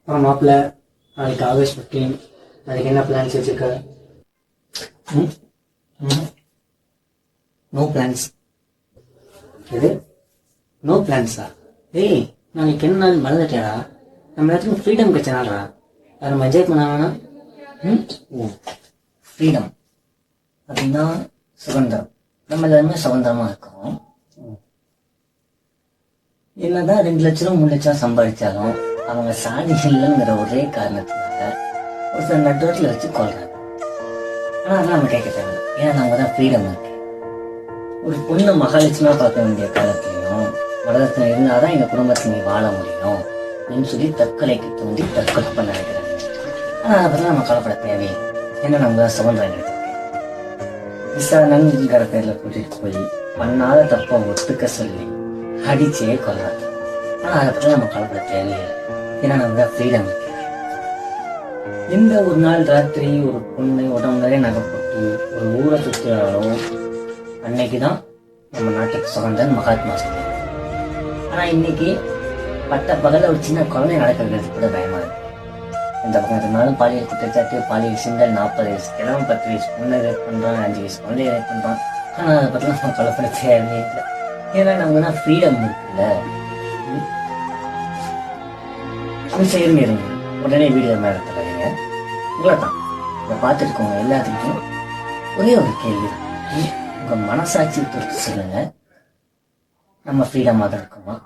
மாப்பிள்ள, நாளைக்கு ஆகஸ்ட் 15, அதுக்கு என்ன பிளான்ஸ் வச்சுருக்க? No plans. இது நோ பிளான்ஸா? ஏய், நாளைக்கு என்ன நாள் மறந்துட்டியாடா? நம்ம எல்லாத்துக்கும் ஃப்ரீடம் கிடைச்சனாலடா. அதை நம்ம என்ஜாய் பண்ண வேணாம். ஓ, ஃப்ரீடம் அப்படின்னா சுதந்திரம். நம்ம எல்லாருமே சுதந்திரமா இருக்கோம். என்னதான் 2 லட்சம் 3 லட்சம் சம்பாதிச்சாலும் அவங்க சாதி இல்லைங்கிற ஒரே காரணத்தினால ஒரு சில நடுவத்தில் வச்சு கொள்றாங்க. ஆனால் அதெல்லாம் நம்ம கேட்க தேவை, ஏன்னா நம்ம தான் ஃப்ரீடம் இருக்கு. ஒரு பொண்ணு மகாலட்சுமியாக பார்க்க வேண்டிய காலத்துலையும் வரதட்சணை இருந்தால்தான் எங்கள் குடும்பத்தில் நீ வாழ முடியும் அப்படின்னு சொல்லி தற்கொலைக்கு தோண்டி தற்கொலை பண்ண நினைக்கிறாங்க. ஆனால் அதை பற்றி நம்ம கவலைப்பட தேவையே, ஏன்னா நம்ம தான் சுதந்திரம் கிடைச்சிருக்கு. விசாரணைங்கிற பேரில் கூட்டிகிட்டு போய் பண்ணாத தப்பை ஒத்துக்க சொல்லி அடிச்சே கொள்றாங்க. ஆனால் அதை பற்றி நம்ம கவலைப்பட தேவையே, ஏன்னா நம்ம தான் ஃப்ரீடம் இருக்கு. எந்த ஒரு நாள் ராத்திரி ஒரு பொண்ணு உடம்பு நிறைய நகைப்பட்டு ஒரு ஊரை சுற்றுறாலும் அன்னைக்கு தான் நம்ம நாட்டுக்கு சுதந்திரம் மகாத்மா சொன்னாங்க. ஆனால் இன்னைக்கு பட்ட பகல ஒரு சின்ன குழந்தை நடக்கிறது கூட பயமா இருக்கு. இந்த பக்கம் இருந்தாலும் பாலியல் குற்றச்சாட்டு, பாலியல் சிங்கல், 40 வயசு கிழமை 10 வயசு பொண்ணை ரேப் பண்ணுறான், 5 வயசு குழந்தைய ரேப் பண்ணுறான். ஆனால் அதை பற்றிலாம் நம்ம கவலைப்பட தேவையே இல்லை, ஏன்னா நமக்கு தான் ஃப்ரீடம் இருக்குல்ல. சரிங்க, இருங்க, உடனே வீடியோ மேலே தராங்க. உங்களை தான் இதை பார்த்துருக்கோங்க எல்லாத்துக்கும் ஒரே ஒரு கேள்வி தான், உங்கள் மனசாட்சி பொறுத்து சொல்லுங்கள், நம்ம ஃப்ரீடமாக தான் இருக்கோமா?